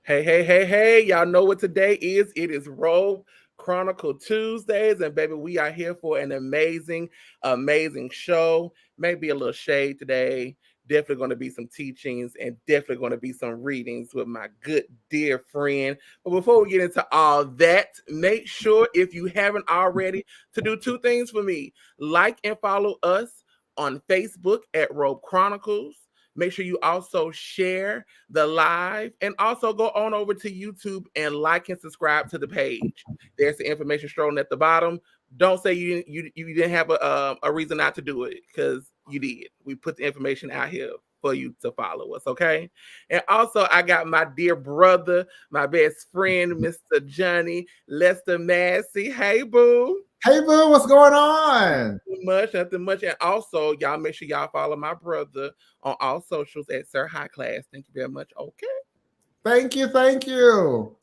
Hey, hey, hey, hey, y'all know what today is. It is Robe Chronicle Tuesdays, and baby, we are here for an amazing show. Maybe a little shade today. Definitely going to be some teachings and definitely going to be some readings with my good dear friend. But before we get into all that, make sure if you haven't already to do two things for me. Like and follow us on Facebook at Robe Chronicles. Make sure you also share the live and also go on over to YouTube and like and subscribe to the page. There's the information strolling at the bottom. Don't say you didn't have a reason not to do it, because you did. We put the information out here for you to follow us, okay? And also, I got my dear brother, my best friend, Mr. Johnny Lester-Massey. Hey, boo. Hey, boo, what's going on? Nothing much. And also, y'all make sure y'all follow my brother on all socials at Sir High Class. Thank you very much. Okay. Thank you, thank you.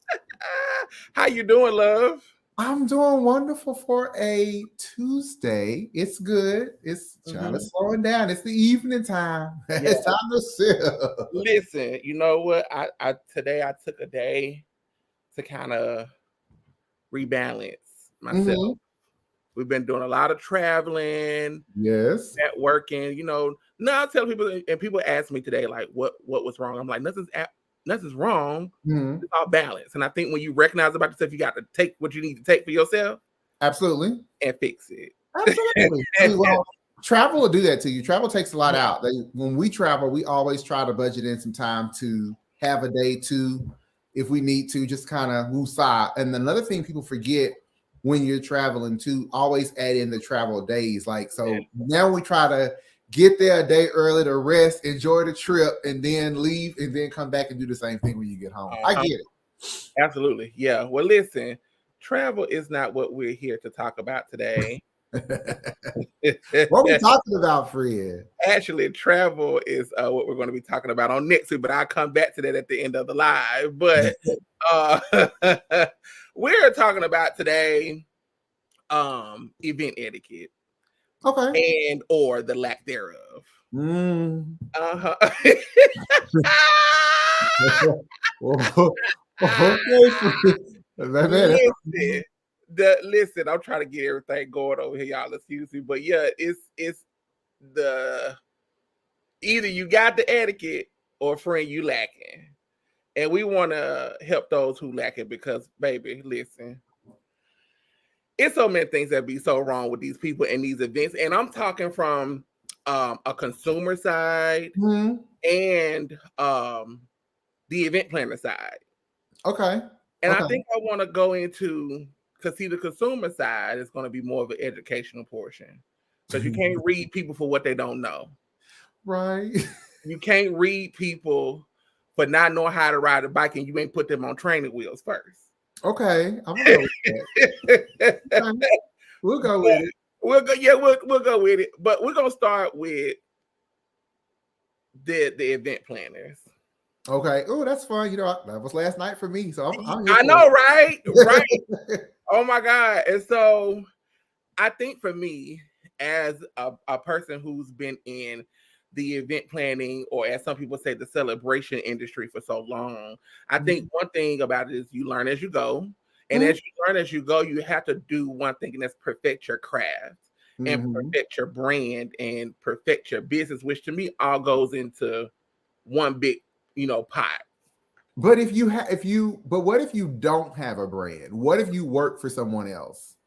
How you doing, love? I'm doing wonderful for a Tuesday. It's good. It's trying to slowing down. It's the evening time. Yeah. It's time to sip. Listen, you know what? I today I took a day to kind of rebalance myself. We've been doing a lot of traveling, Yes. networking. Now I tell people, and people ask me today, like, what was wrong? I'm like, nothing's wrong. It's all balance. And I think when you recognize about yourself, you got to take what you need to take for yourself. Absolutely. And fix it. Absolutely. Well, travel will do that to you. Travel takes a lot out. When we travel, we always try to budget in some time to have a day to, if we need to, just kind of woosah. And another thing people forget when you're traveling to always add in the travel days. Now we try to get there a day early to rest, enjoy the trip, and then leave and then come back and do the same thing when you get home. I get it. Absolutely. Yeah. Well, listen, travel is not what we're here to talk about today. What are we talking about, Fred? Actually, travel is what we're going to be talking about on next week, but I'll come back to that at the end of the live. But we're talking about today event etiquette. Okay. And or the lack thereof. Listen, I'm trying to get everything going over here, y'all. Excuse me, but yeah, it's the either you got the etiquette or friend you lacking, and we want to help those who lack it because, baby, listen, it's so many things that be so wrong with these people and these events, and I'm talking from a consumer side and the event planner side. Okay. And I think I want to go into, because see, the consumer side is going to be more of an educational portion, because you can't read people for what they don't know. Right. You can't read people for not knowing how to ride a bike, and you ain't put them on training wheels first. Okay, I'm gonna go with that. We'll go with it. We'll go with it. But we're gonna start with the event planners. Okay. Oh, that's fun. That was last night for me. So I know, right? Right. Oh my God. And so I think for me, as a person who's been in the event planning, or as some people say, the celebration industry for so long, I think one thing about it is you learn as you go. And as you learn as you go, you have to do one thing, and that's perfect your craft and perfect your brand and perfect your business, which to me all goes into one big, pot. But what if you don't have a brand? What if you work for someone else?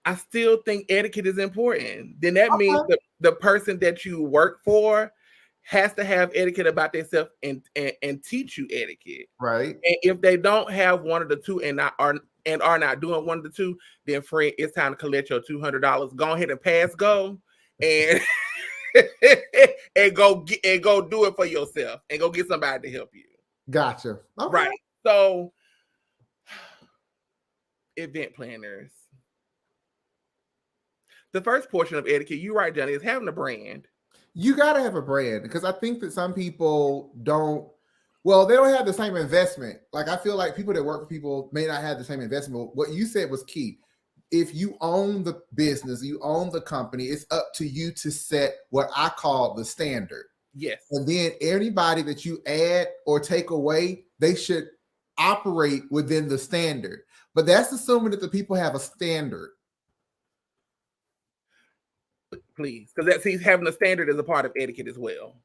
I still think etiquette is important. Then that means the person that you work for has to have etiquette about themselves and teach you etiquette. Right. And if they don't have one of the two and are not doing one of the two, then friend, it's time to collect your $200. Go ahead and pass go and and go do it for yourself and go get somebody to help you. Gotcha. Okay. Right. So event planners. The first portion of etiquette, you're right, Johnny, is having a brand. You got to have a brand, because I think that some people don't. Well, they don't have the same investment. Like, I feel like people that work for people may not have the same investment. What you said was key. If you own the business, you own the company, it's up to you to set what I call the standard. Yes. And then anybody that you add or take away, they should operate within the standard. But that's assuming that the people have a standard. Please, because he's having a standard as a part of etiquette as well.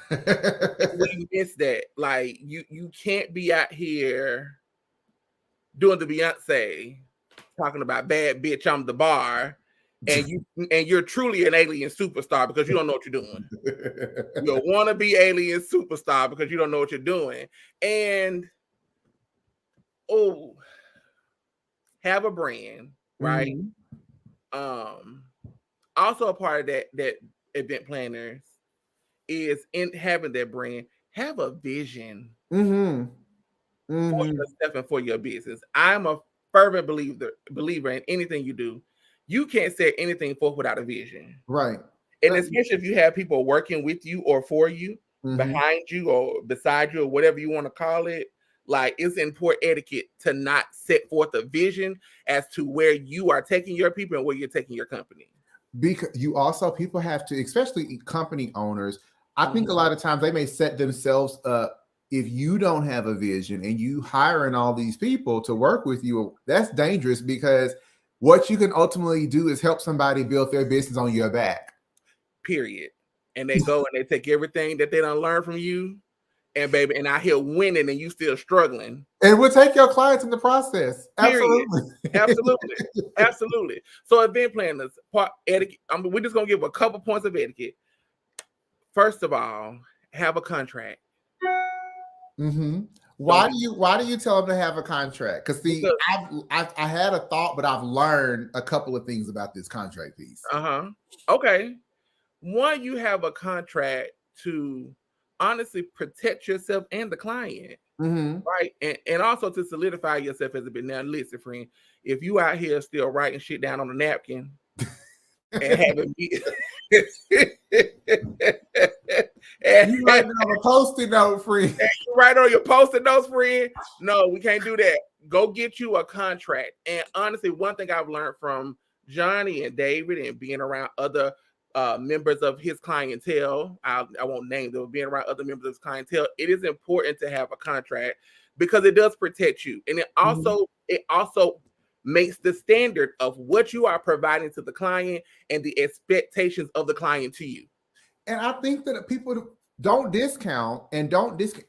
We miss that. Like you can't be out here doing the Beyonce talking about bad bitch on the bar, and you're truly an alien superstar because you don't know what you're doing. You're a wannabe alien superstar because you don't know what you're doing. And have a brand, right? Also a part of that event planners is in having that brand, have a vision for yourself and for your business. I'm a fervent believer in anything you do. You can't set anything forth without a vision. Right. And especially if you have people working with you or for you, behind you or beside you or whatever you want to call it, like it's important etiquette to not set forth a vision as to where you are taking your people and where you're taking your company. Because people have to, especially company owners, I think a lot of times they may set themselves up. If you don't have a vision and you hiring all these people to work with you, that's dangerous, because what you can ultimately do is help somebody build their business on your back. Period. And they go and they take everything that they done learned from you, and baby, and I hear winning and you still struggling. And we'll take your clients in the process. Absolutely. Absolutely. So event planners, etiquette. We're just gonna give a couple points of etiquette. First of all, have a contract. Why do you tell them to have a contract? Because I had a thought, but I've learned a couple of things about this contract piece. Okay. One, you have a contract to honestly protect yourself and the client, right? And also to solidify yourself as a bit. Now, listen, friend, if you out here still writing shit down on a napkin and having me. You write it on a post-it note, friend. You write on your post-it notes, friend. No, we can't do that. Go get you a contract. And honestly, one thing I've learned from Johnny and David and being around other members of his clientele, I won't name them, being around other members of his clientele, it is important to have a contract because it does protect you. And it also makes the standard of what you are providing to the client and the expectations of the client to you. And I think that people don't discount and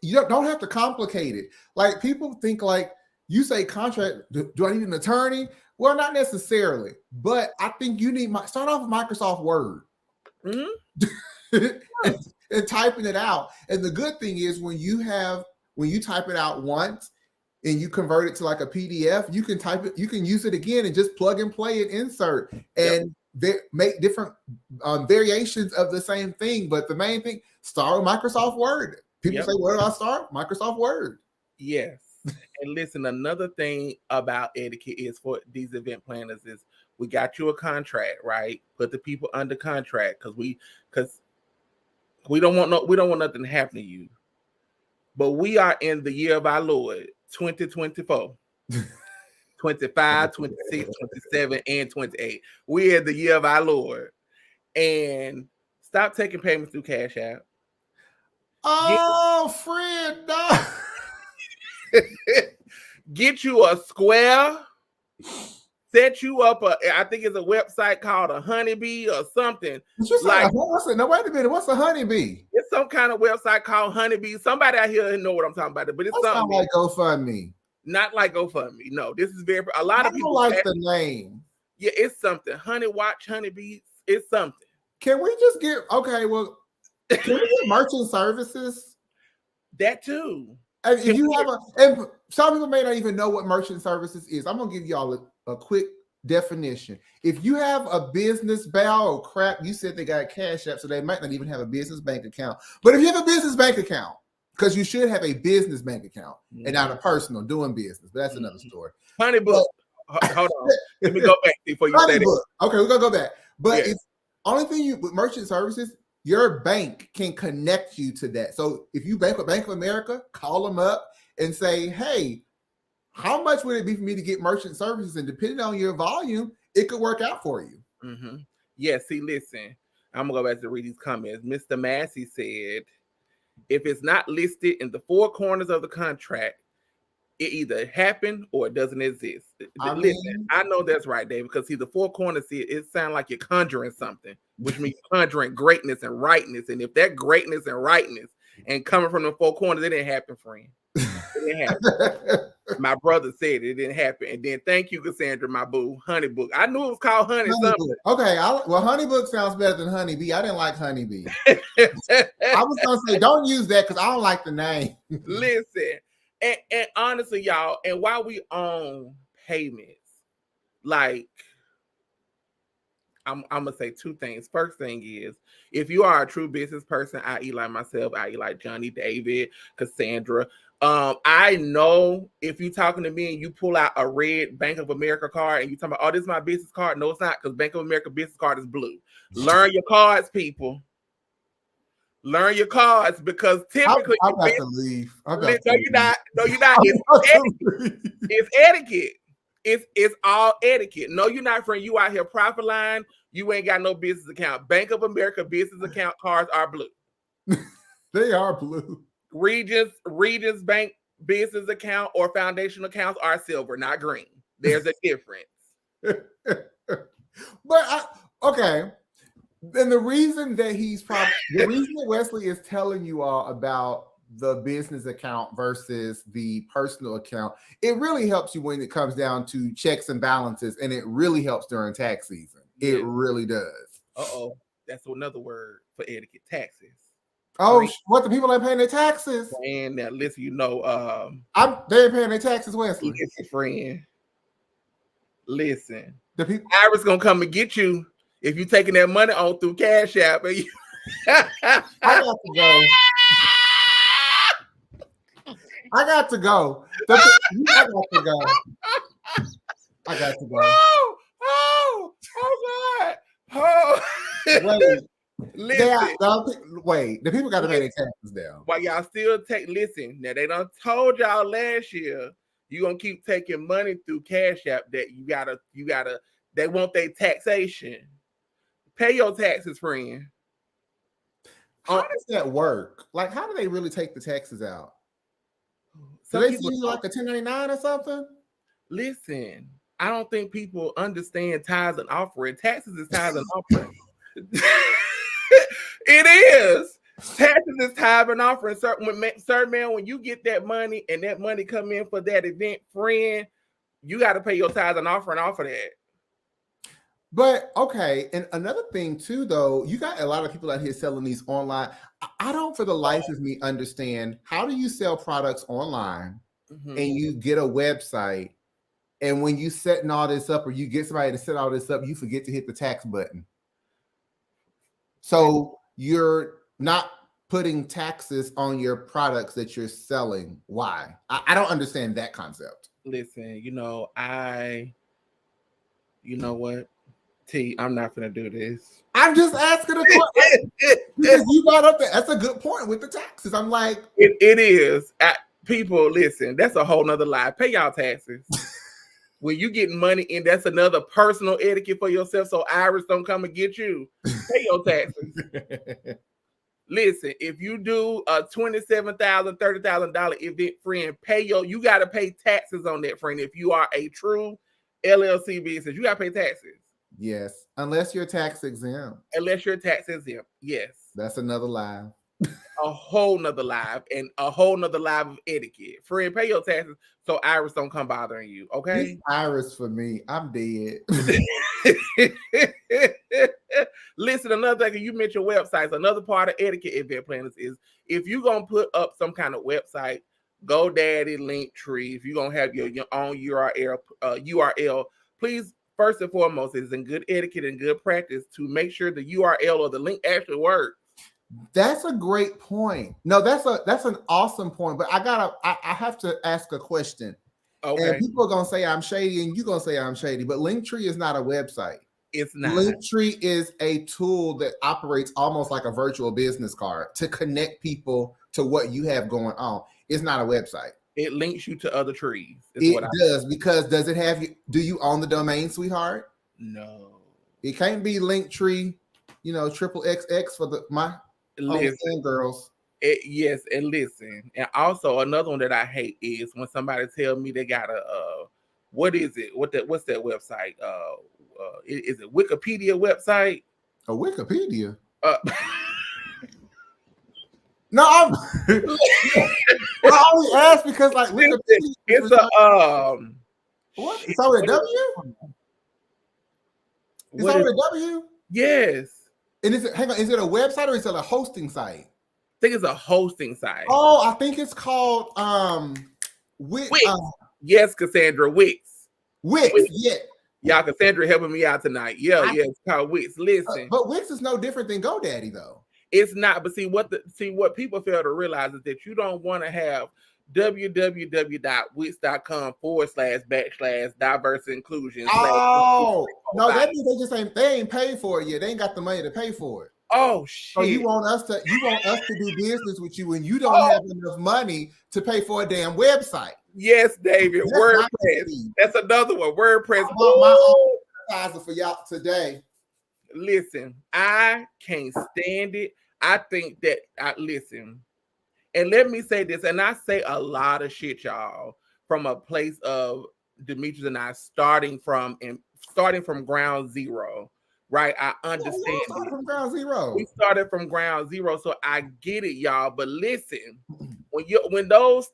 you don't have to complicate it. Like people think like you say contract, do I need an attorney? Well, not necessarily, but I think you need start off with Microsoft Word and typing it out. And the good thing is when you type it out once and you convert it to like a PDF, you can type it, you can use it again and just plug and play and insert and make different variations of the same thing. But the main thing, start with Microsoft Word. People say, where do I start? Microsoft Word. Yes. And listen, another thing about etiquette is for these event planners is we got you a contract, right? Put the people under contract because we don't want nothing to happen to you. But we are in the year of our Lord, 2024. 25, 26, 27, and 28. We're in the year of our Lord. And stop taking payments through Cash App. Friend, no. Get you a Square. Set you up I think it's a website called a Honeybee or something. Like, no, wait a minute. What's a Honeybee? It's some kind of website called Honeybee. Somebody out here know what I'm talking about. But it's something like GoFundMe. Not like GoFundMe. No, this is a lot of people like the name. Yeah, it's something. Honey Watch, Honeybee. It's something. Can we just get can we get merchant services? That too. And if you have and some people may not even know what merchant services is. I'm gonna give y'all a quick definition. If you have a business you said they got Cash App, so they might not even have a business bank account. But if you have a business bank account, because you should have a business bank account and not a personal doing business, but that's another story. Honey book. Hold on. Let me go back before you say that. Okay, we're gonna go back. But it's only thing with merchant services, your bank can connect you to that. So if you bank with Bank of America, call them up and say, hey, how much would it be for me to get merchant services? And depending on your volume, it could work out for you. Yeah, see, listen, I'm gonna go back to read these comments. Mr. Massey said, If it's not listed in the four corners of the contract, it either happened or it doesn't exist. Listen, I know that's right, Dave, because see, the four corners, it sounds like you're conjuring something, which means conjuring greatness and rightness. And if that greatness and rightness and coming from the four corners, it didn't happen, friend. It didn't happen. My brother said it didn't happen. And then thank you, Cassandra, my boo, Honey Book. I knew it was called Honey something. Okay, well, Honey Book sounds better than Honey Bee. I didn't like Honey Bee. I was gonna say don't use that because I don't like the name. Listen, and honestly, y'all, and while we own payments, like I'm gonna say two things. First thing is, if you are a true business person, i.e. like myself, i.e. like Johnny, David, Cassandra, I know if you're talking to me and you pull out a red Bank of America card and you talking about, oh, this is my business card. No, it's not, because Bank of America business card is blue. Learn your cards, people. Learn your cards, because typically I got to leave. No, you're not. It's etiquette. It's all etiquette. No, you're not, friend. You out here profit line. You ain't got no business account. Bank of America business account cards are blue. They are blue. Regents Bank business account or foundation accounts are silver, not green. There's a difference. But okay. And the reason that the reason that Wesley is telling you all about the business account versus the personal account, it really helps you when it comes down to checks and balances, and it really helps during tax season. It really does. That's another word for etiquette: taxes. Oh, what, the people ain't paying their taxes? And now listen, they ain't paying their taxes, Wesley. Listen, friend. Listen, the people Iris gonna come and get you if you taking that money on through Cash App. And I got to go. I got to go. I got to go. Oh God. Oh. Listen. The people got to pay their taxes down. While y'all still listen, now they done told y'all last year you gonna keep taking money through Cash App that you gotta, they want their taxation. Pay your taxes, friend. How does that work? Like, how do they really take the taxes out? Do they send you like a 1099 or something? Listen, I don't think people understand tithes and offering. Taxes is tithes and offering. It is. Taxes is tithes and offering. Sir, man, when you get that money and that money come in for that event, friend, you got to pay your tithes and offering off of that. But okay, and another thing too, though, you got a lot of people out here selling these online. I don't, for the life of me, understand how do you sell products online and you get a website, and when you setting all this up, or you get somebody to set all this up, you forget to hit the tax button. So you're not putting taxes on your products that you're selling. Why? I don't understand that concept. Listen, you know what? I'm not gonna do this. I'm just asking a question because you brought up that's a good point with the taxes. I'm like, it is. People, listen, that's a whole nother lie. Pay y'all taxes. When you getting money in, that's another personal etiquette for yourself. So Iris don't come and get you. Pay your taxes. Listen, if you do a $27,000, $30,000 event, friend, you got to pay taxes on that, friend. If you are a true LLC business, you got to pay taxes. Yes, unless you're tax exempt. Yes. That's another lie. A whole nother live, and a whole nother live of etiquette. Friend, pay your taxes so Iris don't come bothering you, okay? It's Iris for me. I'm dead. Listen, another thing, you mentioned websites. Another part of etiquette event planners is if you're going to put up some kind of website, GoDaddy, Linktree, if you're going to have your own URL, please, first and foremost, it's in good etiquette and good practice to make sure the URL or the link actually works. That's a great point. No, that's an awesome point. But I have to ask a question. Okay. And people are gonna say I'm shady, and you're gonna say I'm shady. But Linktree is not a website. It's not. Linktree is a tool that operates almost like a virtual business card to connect people to what you have going on. It's not a website. It links you to other trees. It does, because does it have you? Do you own the domain, sweetheart? No. It can't be Linktree, XXX for my girls. Yes, and listen, and also another one that I hate is when somebody tell me they got a what is it? What's that website? Is it Wikipedia website? A Wikipedia? Uh, No, I only asked because like Wikipedia it's a what? It's over a W? It's over a W? Yes. And is it is it a website or is it a hosting site? I think it's a hosting site. Oh, I think it's called Wix. Yes, Cassandra, Wix. Wix, yeah. Y'all, Cassandra helping me out tonight. Yeah, it's called Wix. Listen. But Wix is no different than GoDaddy though. It's not, but see what people fail to realize is that you don't want to have www.wix.com//diverse inclusion. Oh no, that means they ain't paid for it yet. They ain't got the money to pay for it. Oh shit! So you want us to do business with you when you don't have enough money to pay for a damn website? Yes, David. That's WordPress. That's another one. WordPress. My own advertiser for y'all today. Listen, I can't stand it. I think that listen, and let me say this, and I say a lot of shit, y'all, from a place of Demetrius and I starting from ground zero, right? I understand from ground zero. We started from ground zero, so I get it, y'all. But listen, when those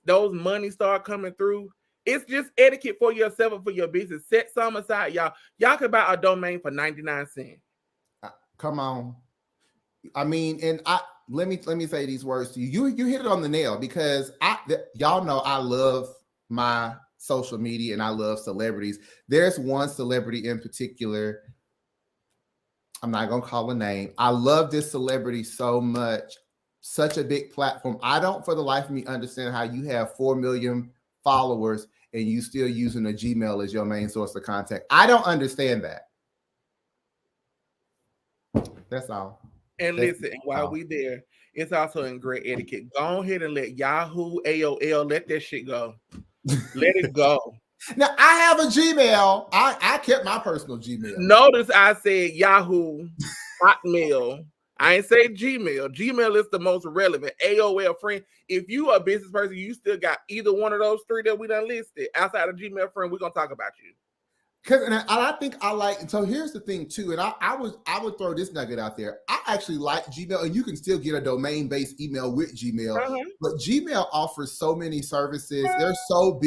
money start coming through, it's just etiquette for yourself and for your business. Set some aside, y'all. Y'all can buy a domain for 99 cents. Come on. I mean, and let me say these words to you. You hit it on the nail because y'all know I love my social media and I love celebrities. There's one celebrity in particular. I'm not gonna call a name. I love this celebrity so much, such a big platform. I don't, for the life of me, understand how you have 4 million followers and you still using a Gmail as your main source of contact. I don't understand that. That's all. And listen, while we there, it's also in great etiquette. Go ahead and let Yahoo, AOL, let that shit go. Let it go. Now I have a Gmail. I kept my personal Gmail. Notice I said Yahoo, Hotmail. I ain't say Gmail. Gmail is the most relevant. AOL, friend. If you a business person, you still got either one of those three that we done listed. Outside of Gmail, friend, we're gonna talk about you. And I think I like. So here's the thing too, and I would throw this nugget out there. I actually like Gmail, and you can still get a domain-based email with Gmail. But Gmail offers so many services. They're so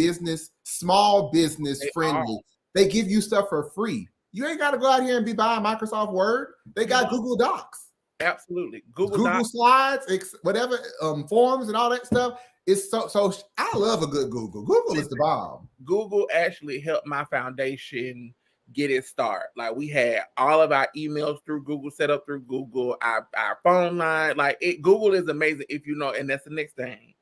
small business friendly. They give you stuff for free. You ain't got to go out here and be buying Microsoft Word. They got Google Docs. Absolutely, Google Slides, whatever, forms and all that stuff. It's so I love a good Google. Google is the bomb. Google actually helped my foundation get it started. Like we had all of our emails through Google, set up through Google, our phone line. Like Google is amazing if you know, and that's the next thing.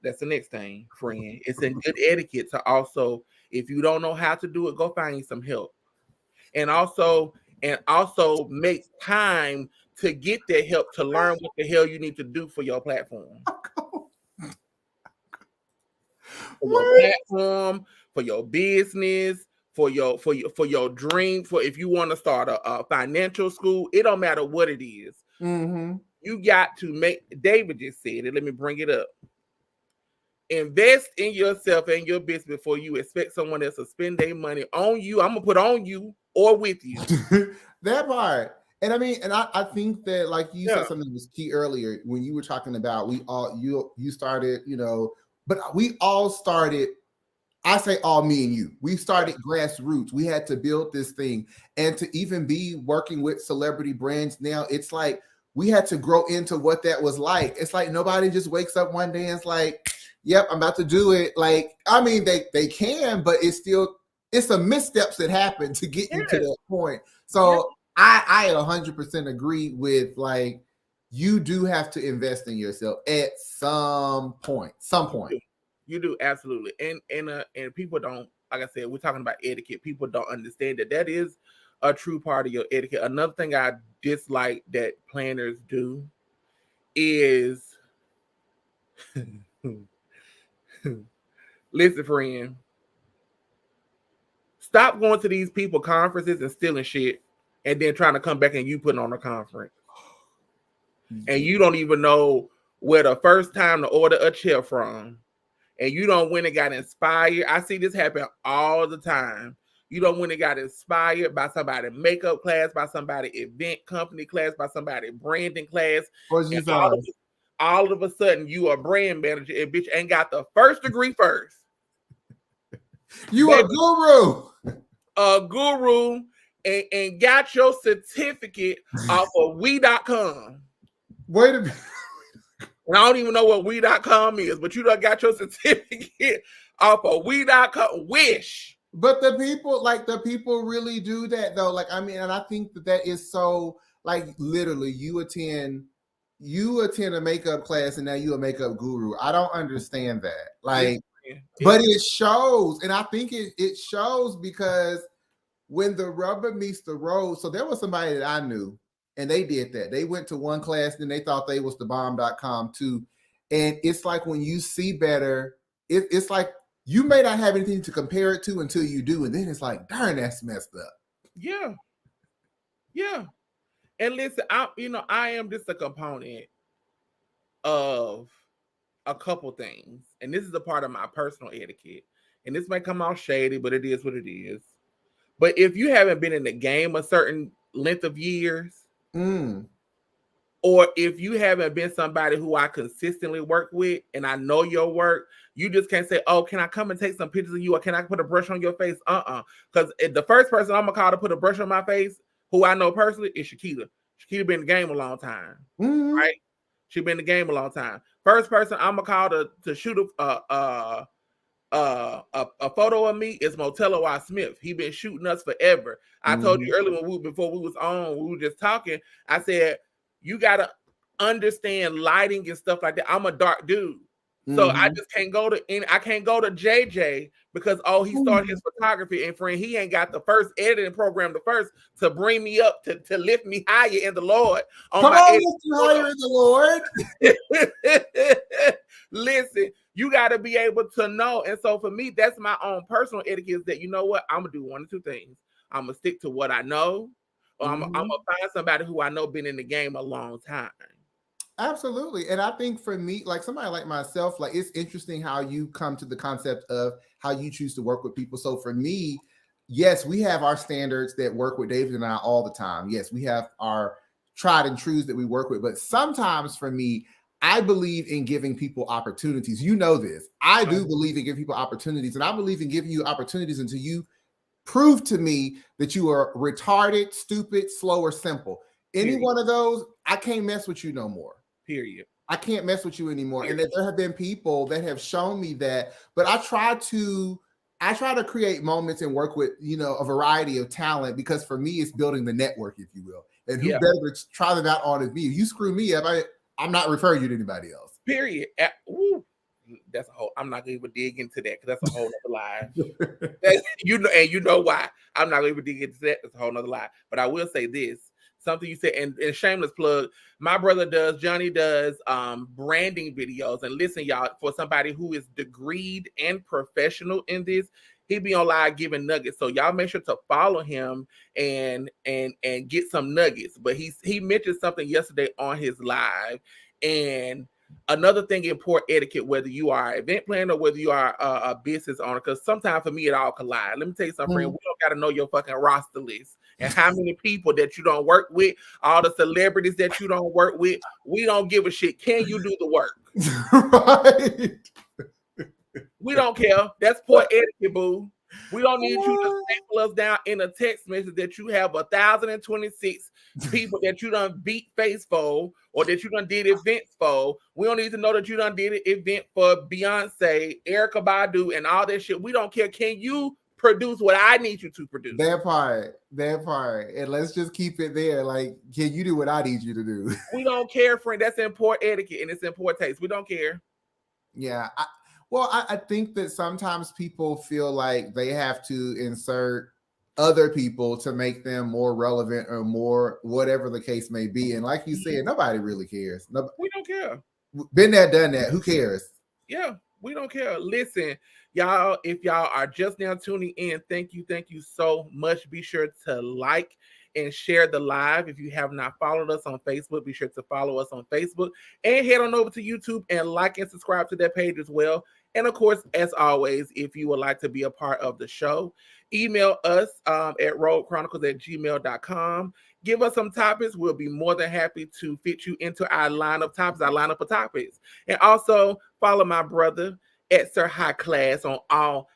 That's the next thing, friend. It's in good etiquette to also, if you don't know how to do it, go find you some help. And also make time to get that help to learn what the hell you need to do for your platform. For your platform, for your business, for your dream, for if you want to start a financial school, it don't matter what it is. You got to make, David just said it, let me bring it up. Invest in yourself and your business before you expect someone else to spend their money on you. I'm gonna put on you or with you. That part. And I mean, and I think that, like you said, something that was key earlier when you were talking about you started, but we all started. I say all, me and you. We started grassroots. We had to build this thing, and to even be working with celebrity brands now, it's like we had to grow into what that was like. It's like nobody just wakes up one day and it's like, "Yep, I'm about to do it." Like, I mean, they can, but it's some missteps that happen to get you to that point. So I 100% agree with, like, you do have to invest in yourself at some point. You do, absolutely. And people don't, like I said, we're talking about etiquette. People don't understand that is a true part of your etiquette. Another thing I dislike that planners do is listen, friend. Stop going to these people conferences and stealing shit and then trying to come back and you putting on a conference. and you don't even know where the first time to order a chair from, and you don't went and got inspired. I see this happen all the time. You don't went and got inspired by somebody makeup class, by somebody event company class, by somebody branding class. And all of a sudden, you are brand manager and bitch ain't got the first degree first. You a guru. A guru and got your certificate off of we.com. Wait a minute. And I don't even know what we.com is, but you done got your certificate off of we.com. Wish. But the people really do that though. Like, I mean, and I think that is so, like, literally you attend a makeup class and now you a makeup guru. I don't understand that. Like, but it shows. And I think it shows because when the rubber meets the road, so there was somebody that I knew and they did that. They went to one class and they thought they was the bomb.com too. And it's like when you see better, it's like you may not have anything to compare it to until you do. And then it's like, darn, that's messed up. Yeah. Yeah. And listen, I am just a component of a couple things. And this is a part of my personal etiquette. And this may come off shady, but it is what it is. But if you haven't been in the game a certain length of years, or if you haven't been somebody who I consistently work with and I know your work, you just can't say, oh, can I come and take some pictures of you? Or can I put a brush on your face? Because the first person I'm going to call to put a brush on my face, who I know personally, is Shakita. Shakita been in the game a long time, right? She been in the game a long time. First person I'm going to call to shoot a photo of me is Motella Y. Smith. He been shooting us forever. I told you earlier before we was on, we were just talking. I said, you gotta understand lighting and stuff like that. I'm a dark dude. So I just can't go to JJ because he started his photography, and friend, he ain't got the first editing program to bring me up to lift me higher in the Lord. Come on, lift you higher in the Lord. Listen, you got to be able to know. And so for me, that's my own personal etiquette, is that, you know what, I'm gonna do one of two things. I'm gonna stick to what I know, or I'm gonna find somebody who I know been in the game a long time. Absolutely. And I think for me, like somebody like myself, like it's interesting how you come to the concept of how you choose to work with people. So for me, yes, we have our standards that work with David and I all the time. Yes, we have our tried and trues that we work with. But sometimes for me, I believe in giving people opportunities. You know this. I do believe in giving people opportunities. And I believe in giving you opportunities until you prove to me that you are retarded, stupid, slow, or simple. Any one of those, I can't mess with you no more. Period. I can't mess with you anymore. Period. And there have been people that have shown me that, but I try to create moments and work with, a variety of talent, because for me, it's building the network, if you will. And who better to try them out on is me. If you screw me up, I'm not referring you to anybody else. Period. That's a whole, I'm not gonna even dig into that because that's a whole other lie. You know why. I'm not gonna even dig into that. That's a whole other lie. But I will say this. Something you said, and shameless plug, my brother Johnny does branding videos. And listen, y'all, for somebody who is degreed and professional in this, he be on live giving nuggets. So y'all make sure to follow him and get some nuggets. But he mentioned something yesterday on his live. And another thing in poor etiquette, whether you are an event planner or whether you are a business owner, because sometimes for me it all collide. Let me tell you something, friend. We don't got to know your fucking roster list and how many people that you don't work with, all the celebrities that you don't work with. We don't give a shit. Can you do the work? Right. We don't care. That's poor etiquette, boo. We don't need you to sample us down in a text message that you have 1,026 people that you done beat face for, or that you done did events for. We don't need to know that you done did an event for Beyonce, Erykah Badu, and all that shit. We don't care. Can you produce what I need you to produce? That part. And let's just keep it there. Like, can you do what I need you to do? We don't care, friend. That's in poor etiquette and it's in poor taste. We don't care. Yeah. I think that sometimes people feel like they have to insert other people to make them more relevant or more whatever the case may be. And like you said, nobody really cares. We don't care. Been there, done that. Who cares? Yeah, we don't care. Listen, y'all, if y'all are just now tuning in, thank you so much. Be sure to like and share the live. If you have not followed us on Facebook, be sure to follow us on Facebook and head on over to YouTube and like and subscribe to that page as well. And of course, as always, if you would like to be a part of the show, email us at robechronicles@gmail.com. Give us some topics. We'll be more than happy to fit you into our lineup of topics. And also follow my brother at Sir High Class on all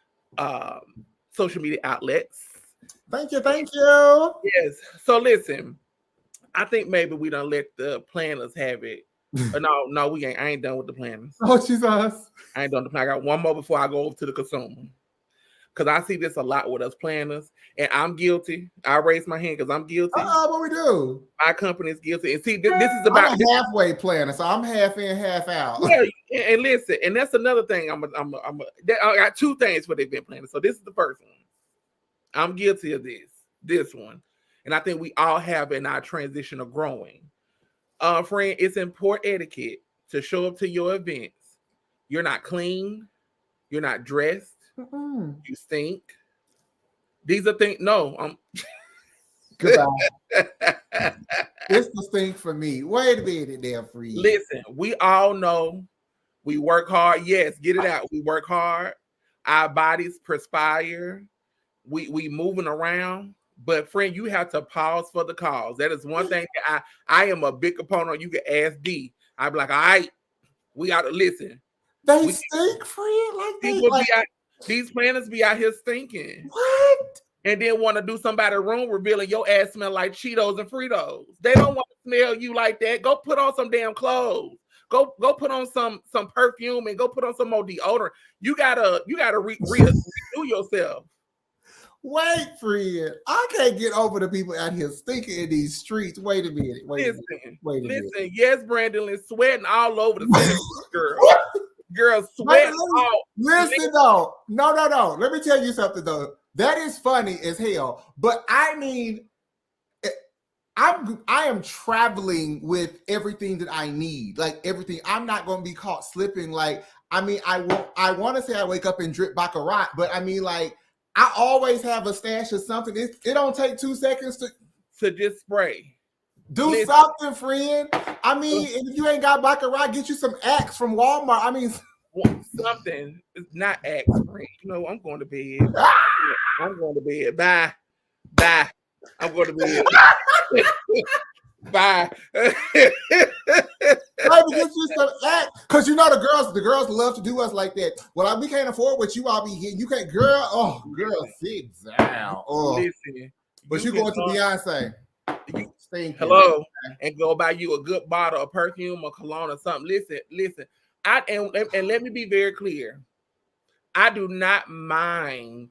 social media outlets. Thank you. Yes. So listen, I think maybe we don't let the planners have it. No, we ain't. I ain't done with the planners. Oh, Jesus. I ain't done the plan. I got one more before I go over to the consumer. Because I see this a lot with us planners, and I'm guilty. I raise my hand because I'm guilty. What we do? My company is guilty. And see, this is about I'm a halfway planner, so I'm half in, half out. Yeah, and listen, and that's another thing. I got two things for the event planner. So this is the first one. I'm guilty of this one, and I think we all have in our transition of growing. Friend, it's important etiquette to show up to your events. You're not clean. You're not dressed. You stink. These are things. No, Goodbye. It's the thing for me. Wait a minute, there, free. Listen, we all know we work hard. Yes, get it out. We work hard. Our bodies perspire. We moving around. But friend, you have to pause for the cause. That is one thing that I am a big opponent. You can ask D. I'd be like, all right, we got to listen. They stink, friend. These planners be out here stinking. What? And then want to do somebody room revealing your ass smell like Cheetos and Fritos. They don't want to smell you like that. Go put on some damn clothes. Go put on some perfume and go put on some more deodorant. You gotta redo yourself. Wait, friend. I can't get over the people out here stinking in these streets. Wait a minute. Listen. Yes, Brandon is sweating all over the place, girl. Girl, sweating all. Listen, though. No. Let me tell you something, though. That is funny as hell. But I mean, I am traveling with everything that I need. Like everything. I'm not going to be caught slipping. Like, I mean, I want to say I wake up and drip baccarat, but I mean, like, I always have a stash of something. It don't take 2 seconds to just spray. Do something, friend. I mean, if you ain't got baccarat, get you some Axe from Walmart. I mean, something. It's not Axe, friend. You know, I'm going to bed. I'm going to bed. Bye. I'm going to bed. Bye. Maybe get you some Axe, because you know the girls love to do us like that. Well, we can't afford what you all be getting. You can't, girl. Oh, girl, sit down. Oh, listen. But you going to Beyonce? Hello, and go buy you a good bottle of perfume or cologne or something. Listen. And let me be very clear. I do not mind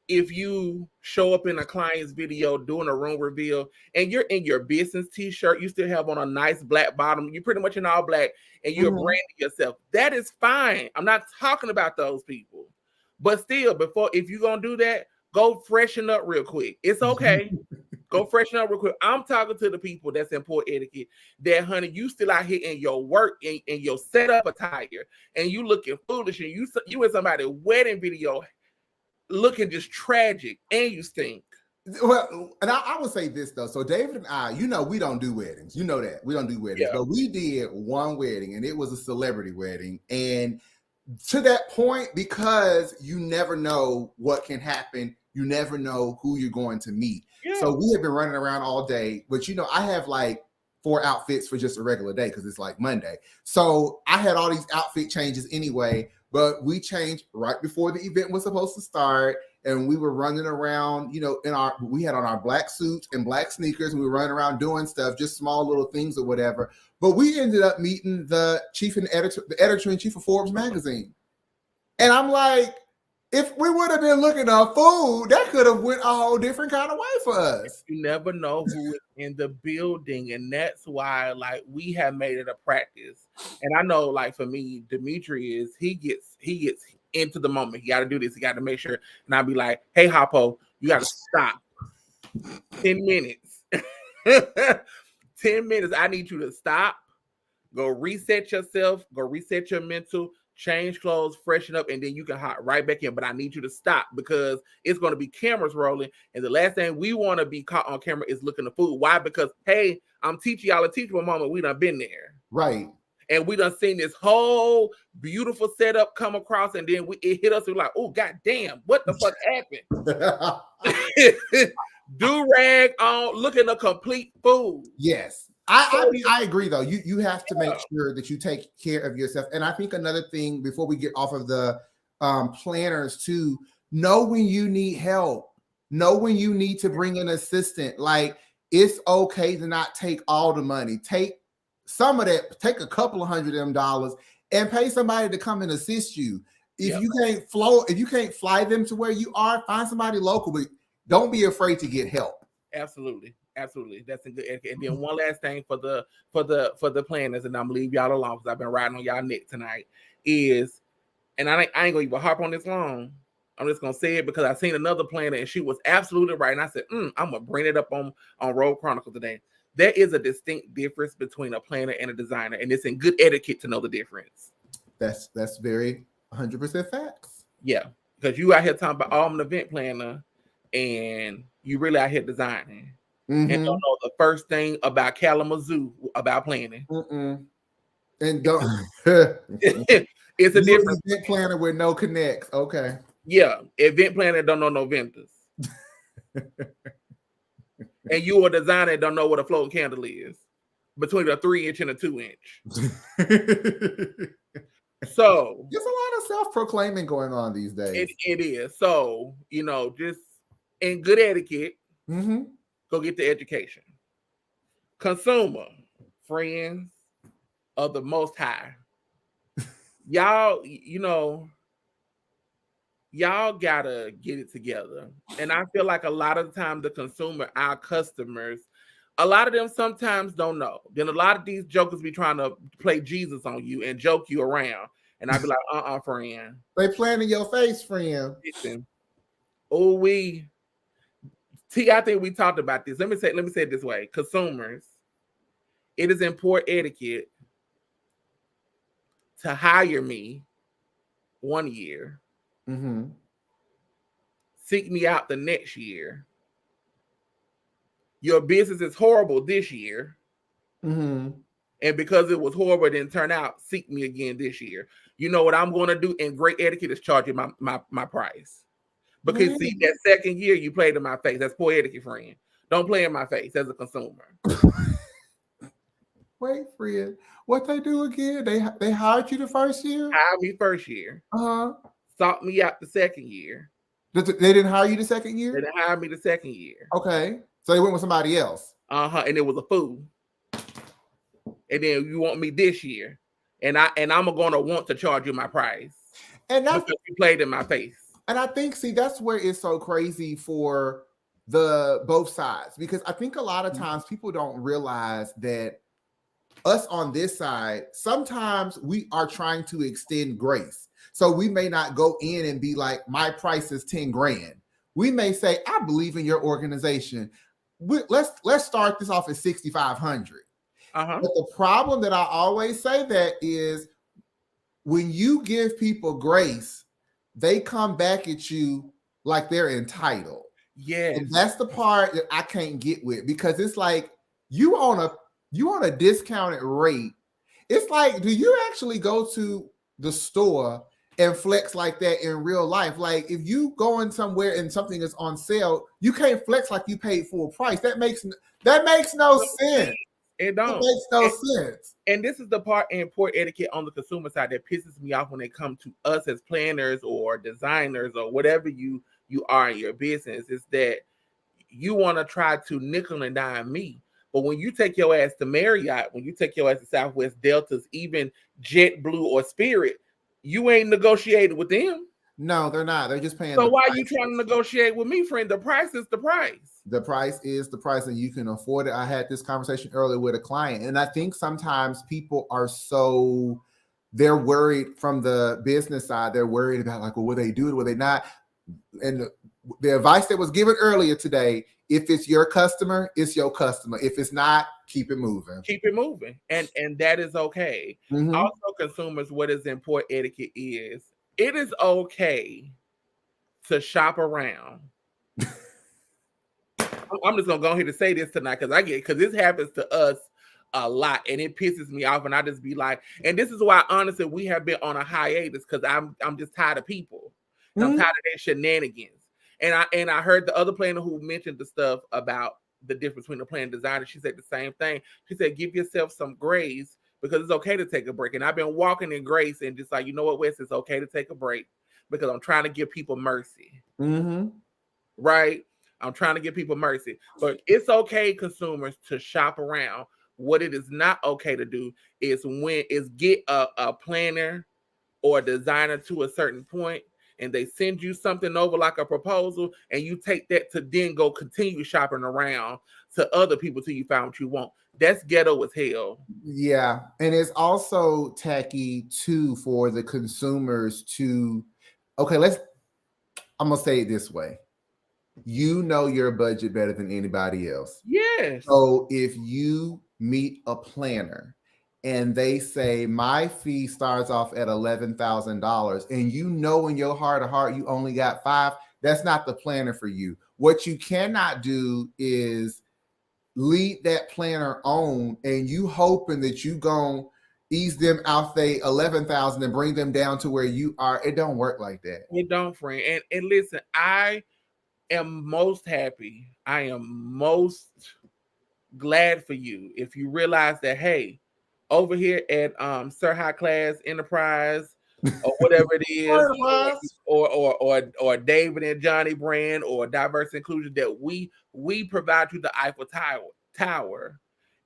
if you show up in a client's video doing a room reveal and you're in your business t-shirt, you still have on a nice black bottom, you're pretty much in all black, and you're branding yourself. That is fine. I'm not talking about those people. But still, if you're going to do that, go freshen up real quick. It's okay. Go freshen up real quick. I'm talking to the people that's in poor etiquette. That, honey, you still out here in your work, in your setup attire, and you looking foolish, and you in somebody's wedding video looking just tragic, and you stink. Well, and I would say this, though. So David and I, you know, we don't do weddings. You know that. We don't do weddings. Yeah. But we did one wedding, and it was a celebrity wedding. And to that point, because you never know what can happen, you never know who you're going to meet. Yeah. So we have been running around all day, but you know, I have like 4 outfits for just a regular day because it's like Monday. So I had all these outfit changes anyway, but we changed right before the event was supposed to start. And we were running around, you know, we had on our black suits and black sneakers, and we were running around doing stuff, just small little things or whatever. But we ended up meeting the editor-in-chief of Forbes magazine. And I'm like, if we would have been looking at food, that could have went a whole different kind of way for us. You never know who is in the building, and that's why, like, we have made it a practice. And I know, like, for me, Demetrius, he gets into the moment. He got to do this. He got to make sure. And I'll be like, hey, Hoppo, you got to stop. 10 minutes. 10 minutes. I need you to stop. Go reset yourself. Go reset your mental. change clothes, freshen up, and then you can hop right back in. But I need you to stop because it's going to be cameras rolling. And the last thing we want to be caught on camera is looking at food. Why? Because, hey, I'm teaching y'all a teachable moment. We done been there. Right. And we done seen this whole beautiful setup come across, and then it hit us. We're like, oh, goddamn, what the fuck happened? Do-rag on, looking a complete fool. Yes. I agree, though. You have to make sure that you take care of yourself. And I think another thing before we get off of the planners too, know when you need help. Know when you need to bring an assistant. Like, it's okay to not take all the money. Take some of that, take a couple of $100 of them and pay somebody to come and assist you. If you can't fly them to where you are, find somebody local, but don't be afraid to get help. Absolutely. That's a good etiquette. And then one last thing for the planners, and I'm gonna leave y'all alone because I've been riding on y'all neck tonight, is, and I ain't gonna even harp on this long. I'm just gonna say it because I seen another planner and she was absolutely right. And I said, I'm gonna bring it up on Robe Chronicles today. There is a distinct difference between a planner and a designer, and it's in good etiquette to know the difference. That's very 100% facts. Yeah, because you out here talking about, I'm an event planner, and you really out here designing. And don't know the first thing about Kalamazoo about planning. And don't it's a different event planner with no connects. Okay. Yeah, event planner don't know no vendors. And you a designer don't know what a floating candle is between a 3-inch and a 2-inch. So there's a lot of self-proclaiming going on these days. It is. So, just in good etiquette, go get the education. Consumer, friends of the Most High. Y'all, y'all gotta get it together. And I feel like a lot of the time the consumer, our customers, a lot of them sometimes don't know. Then a lot of these jokers be trying to play Jesus on you and joke you around. And I'd be like, friend. They playing in your face, friend. Listen. I think we talked about this. Let me say it this way. Consumers, it is in poor etiquette to hire me 1 year, seek me out the next year. Your business is horrible this year. And because it was horrible, it didn't turn out, seek me again this year. You know what I'm going to do in great etiquette is charge you my price. Because see, that second year you played in my face. That's poor etiquette, friend. Don't play in my face as a consumer. Wait, friend. What they do again? They hired you the first year? Hired me first year. Sought me out the second year. They didn't hire you the second year? They didn't hire me the second year. Okay. So they went with somebody else. And it was a fool. And then you want me this year. And I'm gonna want to charge you my price. And that's because you played in my face. And I think, that's where it's so crazy for the both sides, because I think a lot of times people don't realize that us on this side, sometimes we are trying to extend grace. So we may not go in and be like, my price is 10 grand. We may say, I believe in your organization. Let's start this off at 6,500. But the problem that I always say that is when you give people grace, they come back at you like they're entitled. Yeah. And that's the part that I can't get with, because it's like you on a discounted rate. It's like, do you actually go to the store and flex like that in real life? Like, if you going somewhere and something is on sale, you can't flex like you paid full price. That makes no sense. It don't. It makes no sense. And this is the part in poor etiquette on the consumer side that pisses me off when they come to us as planners or designers or whatever you are in your business, is that you want to try to nickel and dime me. But when you take your ass to Marriott, when you take your ass to Southwest, Deltas, even JetBlue or Spirit, you ain't negotiating with them. No, they're not. They're just paying. So why are you trying to negotiate with me, friend? The price is the price. The price is the price, and you can afford it. I had this conversation earlier with a client, and I think sometimes people are they're worried from the business side. They're worried about like, well, will they do it? Will they not? And the advice that was given earlier today, if it's your customer, it's your customer. If it's not, keep it moving. Keep it moving. And that is okay. Mm-hmm. Also, consumers, what is important etiquette is, it is okay to shop around. I'm just gonna go ahead and say this tonight because this happens to us a lot and it pisses me off, and I just be like, and this is why honestly we have been on a hiatus, because I'm just tired of people. And I'm tired of their shenanigans. And I heard the other planner who mentioned the stuff about the difference between the plan and designer. She said the same thing. She said, give yourself some grace because it's okay to take a break. And I've been walking in grace and just like, you know what, Wes, it's okay to take a break because I'm trying to give people mercy. Right? I'm trying to give people mercy. But it's okay, consumers, to shop around. What it is not okay to do is get a planner or a designer to a certain point and they send you something over like a proposal and you take that to then go continue shopping around to other people till you find what you want. That's ghetto as hell. Yeah. And it's also tacky too for the consumers to, okay, I'm going to say it this way. You know your budget better than anybody else. Yes. So if you meet a planner and they say my fee starts off at $11,000 and you know in your heart of heart you only got $5,000, that's not the planner for you. What you cannot do is lead that planner on and you hoping that you gonna ease them out they 11,000 and bring them down to where you are. It don't work like that. It don't, friend. And listen, I am most happy. I am most glad for you if you realize that, hey, over here at Sir High Class Enterprise or whatever it is, or David and Johnny brand or Diverse Inclusion, that we provide you the Eiffel Tower.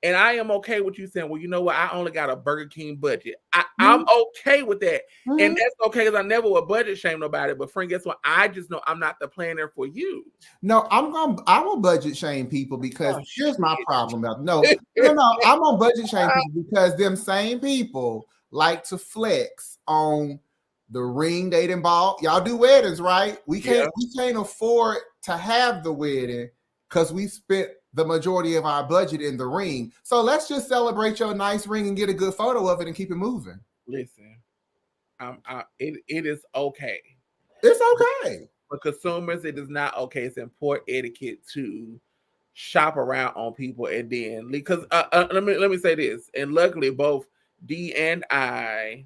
And I am okay with you saying, well, you know what? I only got a Burger King budget. I'm okay with that. And that's okay because I never would budget shame nobody. But friend, guess what? I just know I'm not the planner for you. No, I will budget shame people because here's my problem about no, I'm on budget shame people because them same people like to flex on the ring they done bought. Y'all do weddings, right? We can't afford to have the wedding because we spent the majority of our budget in the ring. So let's just celebrate your nice ring and get a good photo of it and keep it moving. Listen, it is okay. It's okay. For consumers, it is not okay. It's important etiquette to shop around on people, and then because let me say this, and luckily both D and I,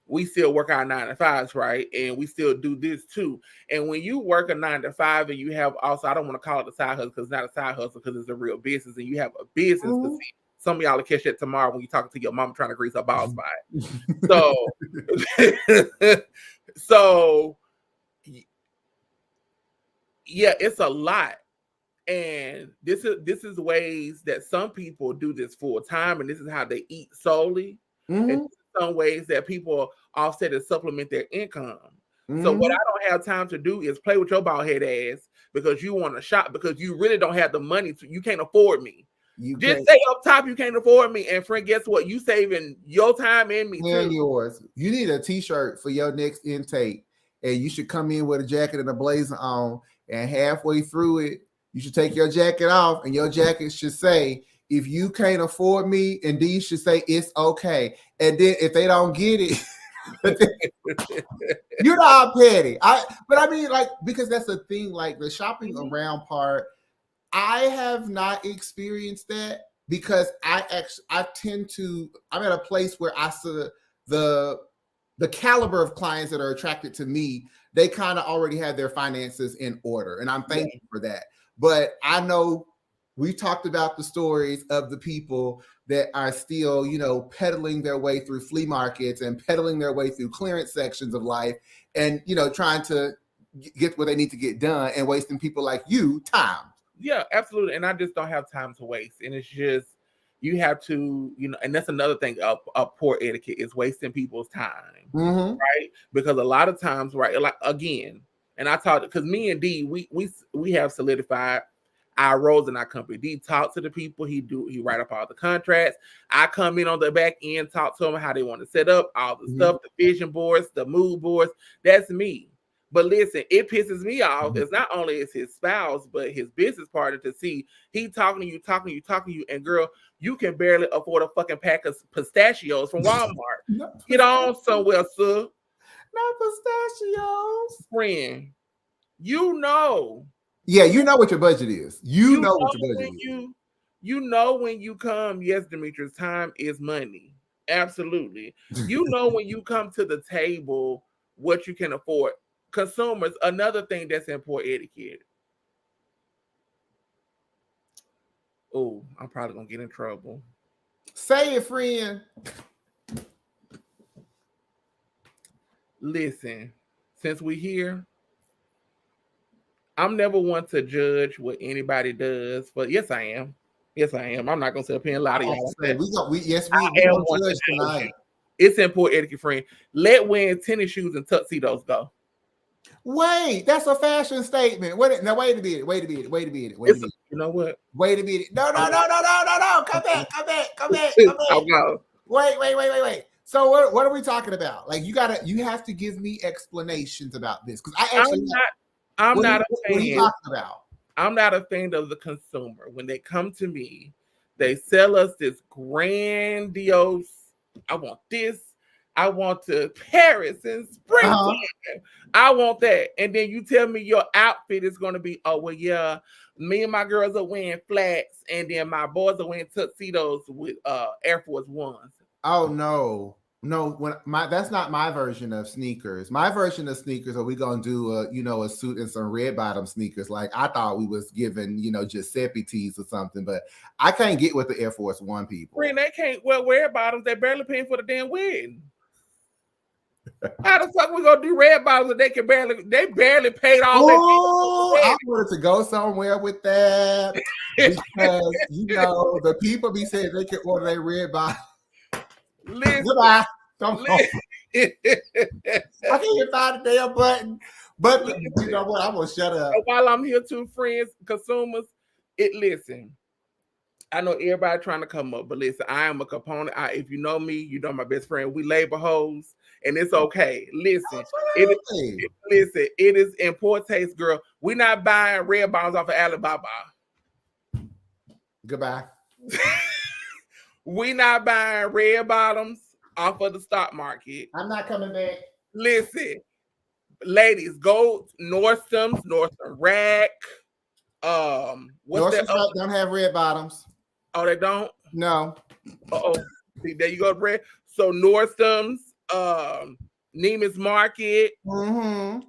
we still work our 9 to 5s, right? And we still do this too. And when you work a 9 to 5 and you have also, I don't want to call it a side hustle because it's not a side hustle because it's a real business, and you have a business to see. Some of y'all will catch that tomorrow when you're talking to your mom trying to grease her balls by it. So yeah, it's a lot. And this is ways that some people do this full time, and this is how they eat solely. And some ways that people offset and supplement their income. So what I don't have time to do is play with your bald head ass because you want to shop because you really don't have the money you can't afford me. Just say up top you can't afford me, and friend, guess what? You saving your time and me and too. Yours. You need a t-shirt for your next intake, and you should come in with a jacket and a blazer on, and halfway through it, you should take your jacket off, and your jacket should say, if you can't afford me, and these should say it's okay. And then if they don't get it, you're not petty. But I mean, like, because that's the thing, like the shopping around part, I have not experienced that because I'm at a place where I see the caliber of clients that are attracted to me, they kind of already have their finances in order. And I'm thankful for that. But I know we talked about the stories of the people that are still, peddling their way through flea markets and peddling their way through clearance sections of life and, trying to get what they need to get done and wasting people like you time. Yeah, absolutely. And I just don't have time to waste. And it's just, you have to, and that's another thing of poor etiquette is wasting people's time, right? Because a lot of times, right, like again, and I talked, because me and D, we have solidified our roles in our company. D talk to the people, he write up all the contracts. I come in on the back end, talk to them how they want to set up all the stuff, the vision boards, the mood boards. That's me. But listen, it pisses me off. It's not only is his spouse, but his business partner to see he talking to you, and girl, you can barely afford a fucking pack of pistachios from Walmart. Get on somewhere, sir. Not pistachios. Friend, you know. Yeah, you know what your budget is. You know what your budget is. You know when you come, yes, Demetrius, time is money. Absolutely. You know when you come to the table what you can afford. Consumers, another thing that's in poor etiquette. Oh, I'm probably gonna get in trouble. Say it, friend. Listen, since we here, I'm never one to judge what anybody does, but yes, I am. Yes, I am. I'm not gonna sit up here and lie to y'all. We gonna judge tonight. It's in poor etiquette, friend. Let wearing tennis shoes and tuxedos go. Wait, that's a fashion statement. Wait a minute. You know what? Wait a minute. No. Come back. I'll go. Wait. So what are we talking about? Like you have to give me explanations about this because I'm not a fan. What are you talking about? I'm not a fan of the consumer. When they come to me, they sell us this grandiose, I want this, I want to Paris and spring. I want that. And then you tell me your outfit is going to be, oh, well, yeah, me and my girls are wearing flats, and then my boys are wearing tuxedos with Air Force Ones. Oh, no. That's not my version of sneakers. My version of sneakers are we gonna do a suit and some red bottom sneakers. Like I thought we was giving Giuseppe tees or something, but I can't get with the Air Force One people. Friend, they can't wear red bottoms. They barely paying for the damn wedding. How the fuck we gonna do red bottoms and they barely paid all that? I wanted to go somewhere with that because the people be saying they can order their red bottoms. Listen, goodbye. Come on. I can't even find the damn button. But you know what? I'm gonna shut up. While I'm here too, friends, consumers, listen. I know everybody trying to come up, but listen, I am a component. If you know me, you know my best friend. We labor hoes, and it's okay. Listen, it is in poor taste, girl. We're not buying red bottoms off of Alibaba. Goodbye. We not buying red bottoms off of the stock market. I'm not coming back. Listen, ladies, go Nordstrom Rack. Nordstrom's don't have red bottoms. Oh, they don't? No. See, there you go, red. So Nordstrom's, Neiman's Market. Mm-hmm.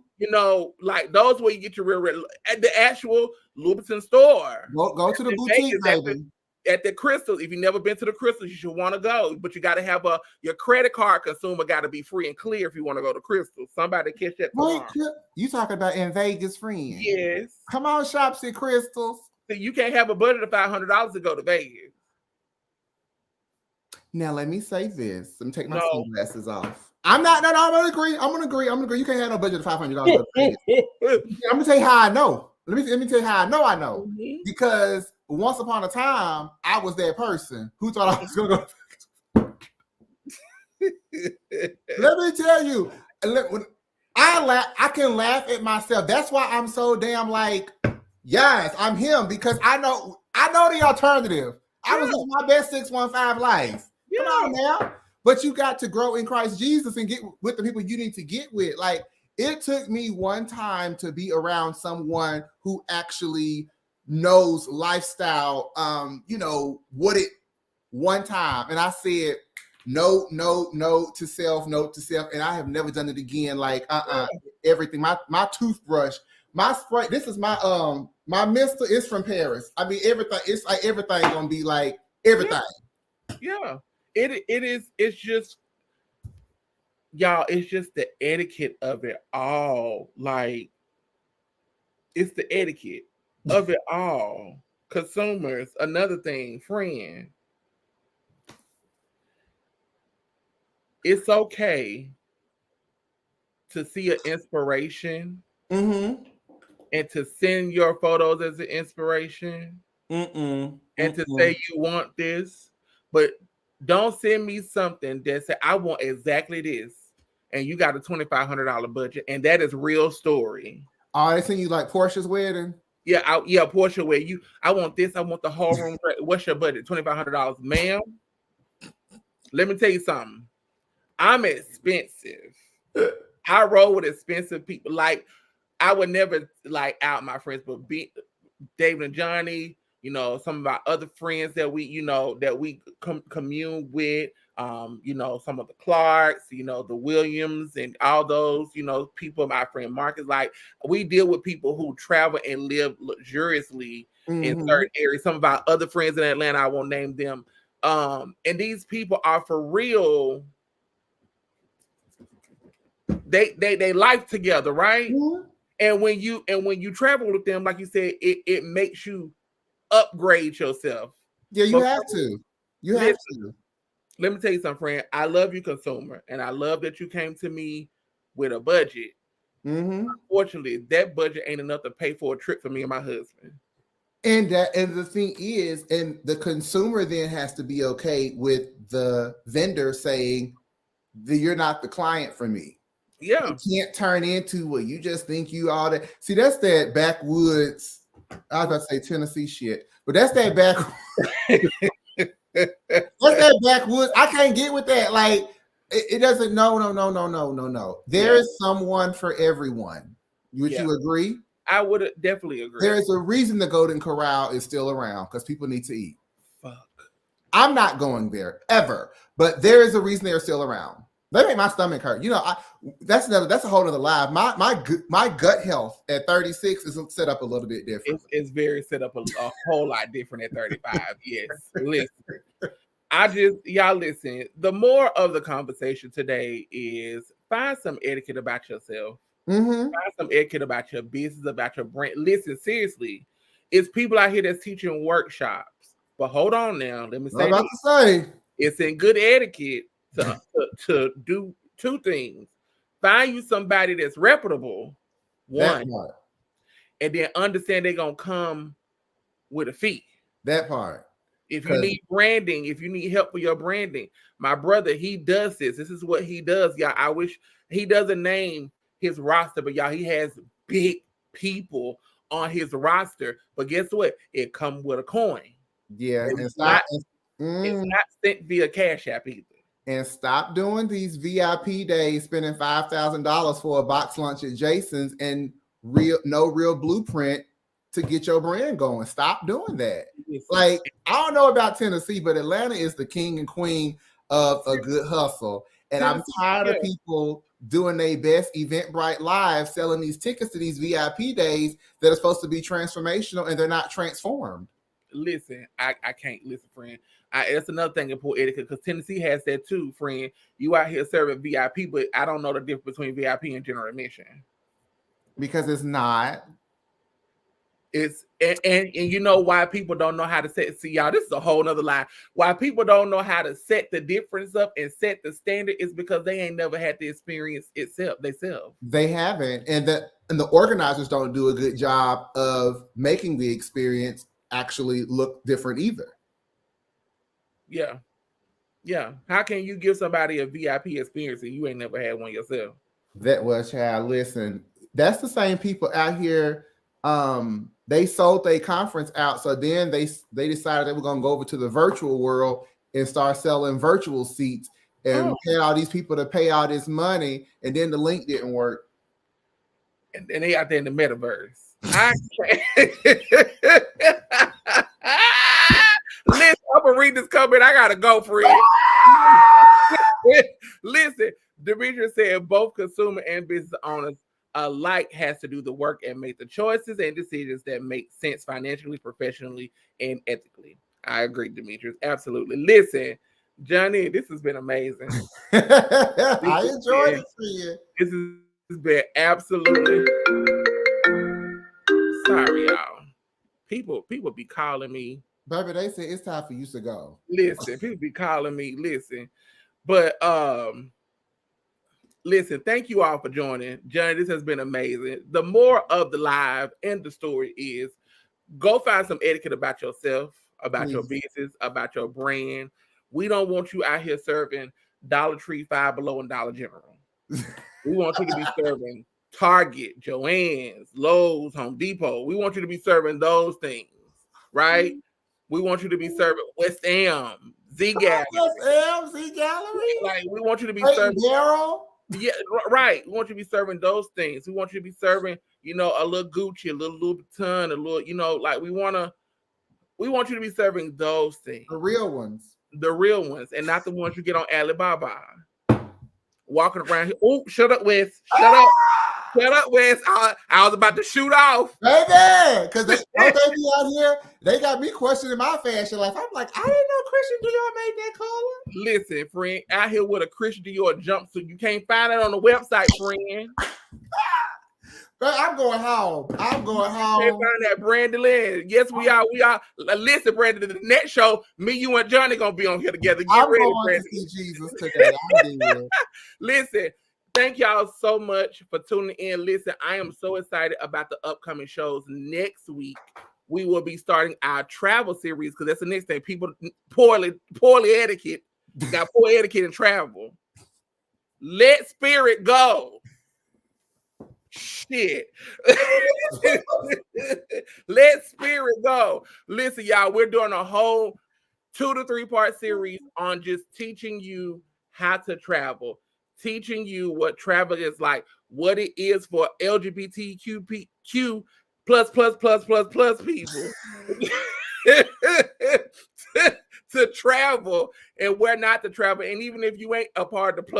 Like those where you get your real at the actual Louboutin store. Go to the boutique, baby. At the Crystals. If you've never been to the Crystals, you should want to go. But you got to have your credit card consumer got to be free and clear if you want to go to Crystals. Somebody catch that. Wait, you talking about in Vegas, friend? Yes. Come on, shops at Crystals. See, you can't have a budget of $500 to go to Vegas. Now let me say this. Let me take my sunglasses off. I'm gonna agree. You can't have no budget of $500. I'm gonna tell you how I know. Let me tell you how I know. Mm-hmm. Because once upon a time, I was that person who thought I was gonna go. Let me tell you, when I can laugh at myself. That's why I'm so damn like, yes, I'm him because I know the alternative. I was living my best 615 life. Yeah. Come on now. But you got to grow in Christ Jesus and get with the people you need to get with. Like, it took me one time to be around someone who actually knows lifestyle, one time. And I said, no to self. And I have never done it again. Like, everything. My toothbrush, my spray, this is my mister is from Paris. I mean, everything, it's like everything gonna be like everything. Yeah. It's just, y'all, it's just the etiquette of it all. Like, it's the etiquette of it all. Consumers, another thing, friend. It's okay to see an inspiration and to send your photos as an inspiration and to say you want this, but don't send me something that say I want exactly this, and you got a $2,500 budget, and that is real story. Oh, they send you like Portia's wedding. Yeah, Portia, where I want this, I want the whole room. What's your budget? $2,500, ma'am. Let me tell you something. I'm expensive. I roll with expensive people. Like I would never like out my friends, but David and Johnny, some of our other friends that we commune with, some of the Clarks, the Williams and all those, people, my friend Marcus, like we deal with people who travel and live luxuriously in certain areas. Some of our other friends in Atlanta, I won't name them. And these people are for real. They life together, right? Mm-hmm. And when you travel with them, like you said, it makes you upgrade yourself. Yeah, you have to. You have to. Let me tell you something, friend. I love you, consumer, and I love that you came to me with a budget. Unfortunately, that budget ain't enough to pay for a trip for me and my husband. And the thing is, and the consumer then has to be okay with the vendor saying that you're not the client for me. Yeah. It can't turn into what you just think you all that. See, that's that backwoods. I was about to say Tennessee shit, but that's that that's that backwoods. I can't get with that. Like it doesn't. No. There is someone for everyone. Would you agree? I would definitely agree. There is a reason the Golden Corral is still around because people need to eat. Fuck. I'm not going there ever, but there is a reason they're still around. They make my stomach hurt. That's a whole other live. My gut health at 36 is set up a little bit different. It's very set up a whole lot different at 35. Yes. Listen. Y'all listen. The more of the conversation today is find some etiquette about yourself. Find some etiquette about your business, about your brand. Listen, seriously, it's people out here that's teaching workshops. But hold on now. Let me say it's in good etiquette to do two things. Find you somebody that's reputable, one, and then understand they're gonna come with a fee. That part. If you need branding, if you need help with your branding, my brother, he does this. This is what he does, y'all. I wish he doesn't name his roster, but y'all, he has big people on his roster. But guess what? It comes with a coin. Yeah, it's not sent via Cash App either. And stop doing these VIP days, spending $5,000 for a box lunch at Jason's and no real blueprint to get your brand going. Stop doing that. Like, I don't know about Tennessee, but Atlanta is the king and queen of a good hustle. And I'm tired of people doing their best Eventbrite Live, selling these tickets to these VIP days that are supposed to be transformational and they're not transformed. Listen, I can't listen, friend. That's another thing in poor etiquette because Tennessee has that too, friend. You out here serving VIP, but I don't know the difference between VIP and general admission. Because it's not. It's and you know why people don't know how to set. See, y'all, this is a whole nother lie. Why people don't know how to set the difference up and set the standard is because they ain't never had the experience themselves. They haven't, and the organizers don't do a good job of making the experience actually look different either. Yeah. How can you give somebody a VIP experience and you ain't never had one yourself? That was, child. Listen, that's the same people out here. They sold their conference out, so then they decided they were going to go over to the virtual world and start selling virtual seats and pay all these people to pay all this money, and then the link didn't work. And they out there in the metaverse. I Listen, I'm gonna read this comment. I gotta go, friend. Listen, Demetrius said both consumer and business owners alike has to do the work and make the choices and decisions that make sense financially, professionally, and ethically. I agree, Demetrius. Absolutely. Listen, Johnny, this has been amazing. I enjoyed it for you. This has been absolutely. Sorry, y'all. People be calling me. Baby, they say it's time for you to go. Listen, people be calling me. Listen, but listen, thank you all for joining. Johnny, this has been amazing. The more of the live and the story is go find some etiquette about yourself, about your business, about your brand. We don't want you out here serving Dollar Tree, Five Below, and Dollar General. We want you to be serving Target, Joann's, Lowe's, Home Depot. We want you to be serving those things, right? We want you to be serving West Ham, Z Gallery. West Ham, Z Gallery. Like, we want you to be serving Daryl. Yeah, right. We want you to be serving those things. We want you to be serving, you know, a little Gucci, a little Louis Vuitton, a little, you know, like we want you to be serving those things. The real ones. The real ones, and not the ones you get on Alibaba. Walking around here. Oh, shut up, Wes. Shut up. Shut up, Wes. I was about to shoot off. Baby, because they be out here, they got me questioning my fashion life. I'm like, I didn't know Christian Dior made that color. Listen, friend, out here with a Christian Dior jumpsuit. You can't find it on the website, friend. I'm going home. Can't find that Brandon Lynn. Yes, we are. Listen, Brandon, the next show, me, you, and Johnny gonna be on here together. Get ready, Brandon. To see Jesus today. Listen, thank y'all so much for tuning in. Listen, I am so excited about the upcoming shows. Next week, we will be starting our travel series because that's the next thing. People poorly etiquette got poor etiquette in travel. Let spirit go. Shit. Let spirit go. Listen, y'all, we're doing a whole 2 to 3 part series on just teaching you how to travel, teaching you what travel is like, what it is for LGBTQ plus people to travel and where not to travel. And even if you ain't a part of the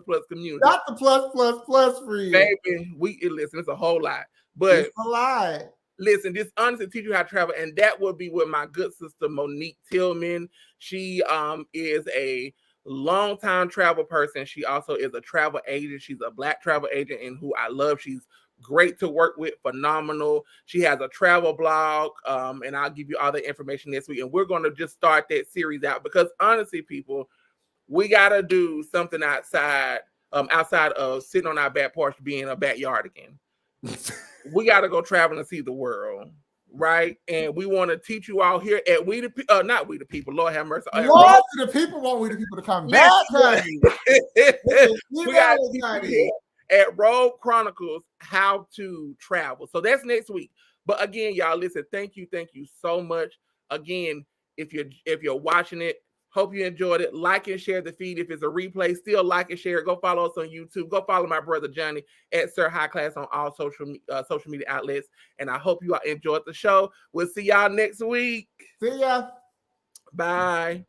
plus community. Not the plus for you. Baby, listen, it's a whole lot. But it's a lot. Listen, this honestly teach you how to travel. And that will be with my good sister, Monique Tillman. She is a longtime travel person. She also is a travel agent. She's a Black travel agent and who I love. She's great to work with, phenomenal. She has a travel blog, and I'll give you all the information this week. And we're going to just start that series out because honestly, people, we got to do something outside of sitting on our back porch being a backyard again. We got to go travel and see the world, right? And we want to teach you all here at not We the People, Lord have mercy. Lord, the people want We the People to come back. We got to teach you at Robe Chronicles how to travel. So that's next week. But again, y'all, listen, thank you so much. Again, if you're watching it, hope you enjoyed it. Like and share the feed. If it's a replay, still like and share it. Go follow us on YouTube. Go follow my brother Johnny at Sir High Class on all social media outlets. And I hope you all enjoyed the show. We'll see y'all next week. See ya. Bye.